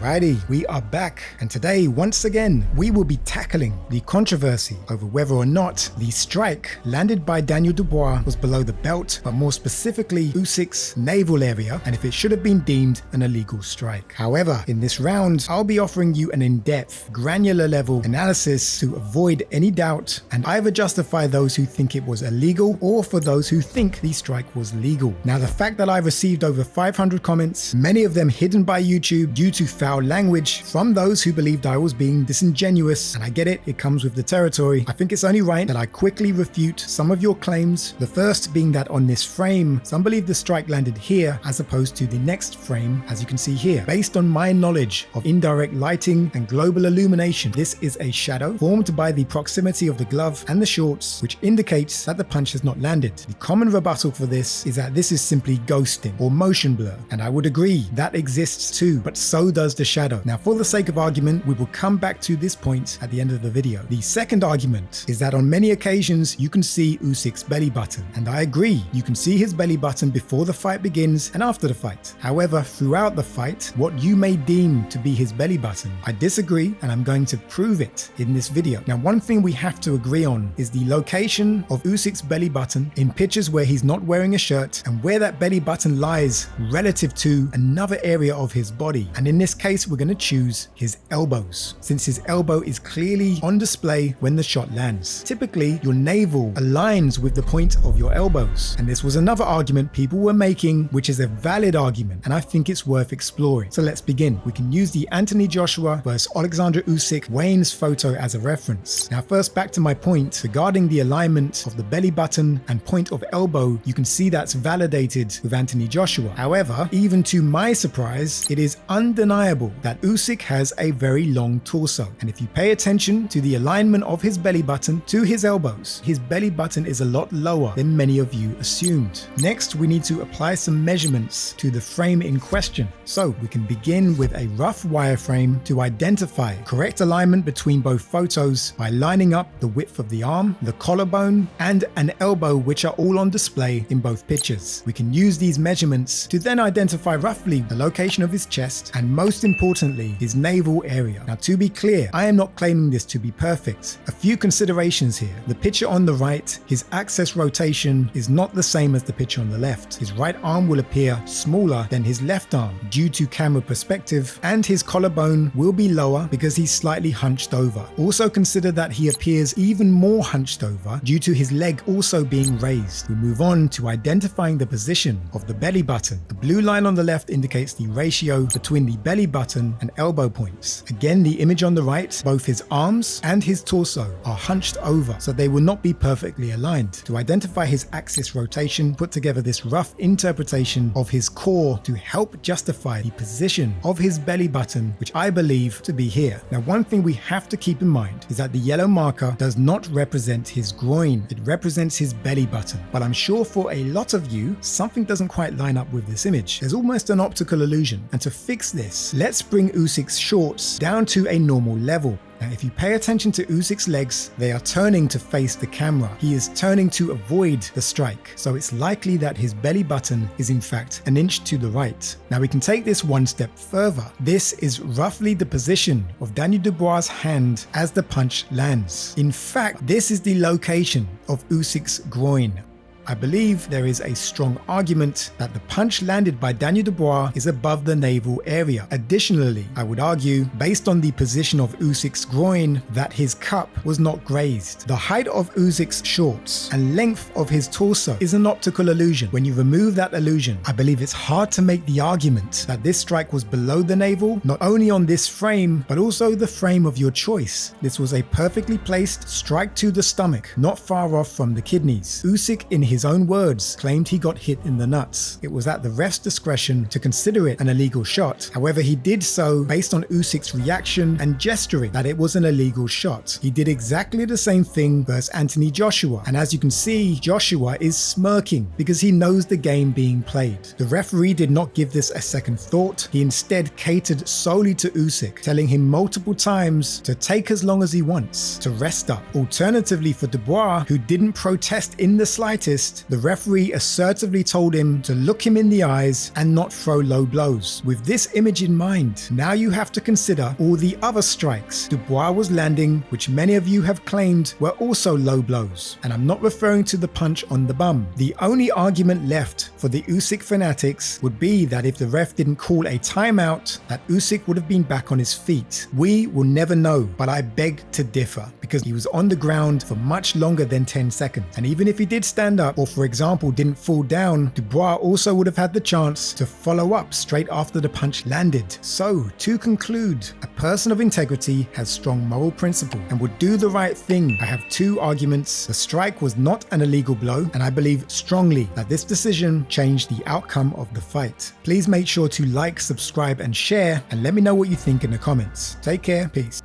Alrighty, we are back, and today, once again, we will be tackling the controversy over whether or not the strike landed by Daniel Dubois was below the belt, but more specifically Usyk's navel area, and if it should have been deemed an illegal strike. However, in this round, I'll be offering you an in-depth, granular level analysis to avoid any doubt and either justify those who think it was illegal or for those who think the strike was legal. Now, the fact that I've received over 500 comments, many of them hidden by YouTube due to foul language from those who believed I was being disingenuous, and I get it, it comes with the territory. I think it's only right that I quickly refute some of your claims. The first being that on this frame, some believe the strike landed here as opposed to the next frame, as you can see here. Based on my knowledge of indirect lighting and global illumination, this is a shadow formed by the proximity of the glove and the shorts, which indicates that the punch has not landed. The common rebuttal for this is that this is simply ghosting or motion blur, and I would agree that exists too, but so does the shadow. Now, for the sake of argument, we will come back to this point at the end of the video. The second argument is that on many occasions you can see Usyk's belly button, and I agree, you can see his belly button before the fight begins and after the fight. However, throughout the fight, what you may deem to be his belly button, I disagree, and I'm going to prove it in this video. Now, one thing we have to agree on is the location of Usyk's belly button in pictures where he's not wearing a shirt and where that belly button lies relative to another area of his body. And in this case, we're going to choose his elbows, since his elbow is clearly on display when the shot lands. Typically, your navel aligns with the point of your elbows, and this was another argument people were making, which is a valid argument, and I think it's worth exploring. So let's begin. We can use the Anthony Joshua versus Oleksandr Usyk Wayne's photo as a reference. Now, first, back to my point regarding the alignment of the belly button and point of elbow, you can see that's validated with Anthony Joshua. However, even to my surprise, it is undeniable that Usyk has a very long torso, and if you pay attention to the alignment of his belly button to his elbows, his belly button is a lot lower than many of you assumed. Next, we need to apply some measurements to the frame in question. So we can begin with a rough wireframe to identify correct alignment between both photos by lining up the width of the arm, the collarbone, and an elbow, which are all on display in both pictures. We can use these measurements to then identify roughly the location of his chest and, most importantly, his navel area. Now, to be clear, I am not claiming this to be perfect. A few considerations here. The picture on the right, his axis rotation is not the same as the picture on the left. His right arm will appear smaller than his left arm due to camera perspective, and his collarbone will be lower because he's slightly hunched over. Also consider that he appears even more hunched over due to his leg also being raised. We move on to identifying the position of the belly button. The blue line on the left indicates the ratio between the belly button and elbow points. Again, the image on the right, both his arms and his torso are hunched over, so they will not be perfectly aligned. To identify his axis rotation, put together this rough interpretation of his core to help justify the position of his belly button, which I believe to be here. Now, one thing we have to keep in mind is that the yellow marker does not represent his groin, it represents his belly button. But I'm sure for a lot of you, something doesn't quite line up with this image. There's almost an optical illusion, and to fix this, let's bring Usyk's shorts down to a normal level. Now, if you pay attention to Usyk's legs, they are turning to face the camera. He is turning to avoid the strike, so it's likely that his belly button is in fact an inch to the right. Now, we can take this one step further. This is roughly the position of Daniel Dubois' hand as the punch lands. In fact, this is the location of Usyk's groin. I believe there is a strong argument that the punch landed by Daniel Dubois is above the navel area. Additionally, I would argue, based on the position of Usyk's groin, that his cup was not grazed. The height of Usyk's shorts and length of his torso is an optical illusion. When you remove that illusion, I believe it's hard to make the argument that this strike was below the navel, not only on this frame, but also the frame of your choice. This was a perfectly placed strike to the stomach, not far off from the kidneys. Usyk, in his own words, claimed he got hit in the nuts. It was at the ref's discretion to consider it an illegal shot. However, he did so based on Usyk's reaction and gesturing that it was an illegal shot. He did exactly the same thing versus Anthony Joshua, and as you can see, Joshua is smirking because he knows the game being played. The referee did not give this a second thought. He instead catered solely to Usyk, telling him multiple times to take as long as he wants to rest up. Alternatively, for Dubois, who didn't protest in the slightest, wrist, the referee assertively told him to look him in the eyes and not throw low blows. With this image in mind, now you have to consider all the other strikes Dubois was landing, which many of you have claimed were also low blows. And I'm not referring to the punch on the bum. The only argument left for the Usyk fanatics would be that if the ref didn't call a timeout, that Usyk would have been back on his feet. We will never know, but I beg to differ, because he was on the ground for much longer than 10 seconds. And even if he did stand up, or for example didn't fall down, Dubois also would have had the chance to follow up straight after the punch landed. So, to conclude, a person of integrity has strong moral principle and would do the right thing. I have two arguments. The strike was not an illegal blow, and I believe strongly that this decision changed the outcome of the fight. Please make sure to like, subscribe, and share, and let me know what you think in the comments. Take care, peace.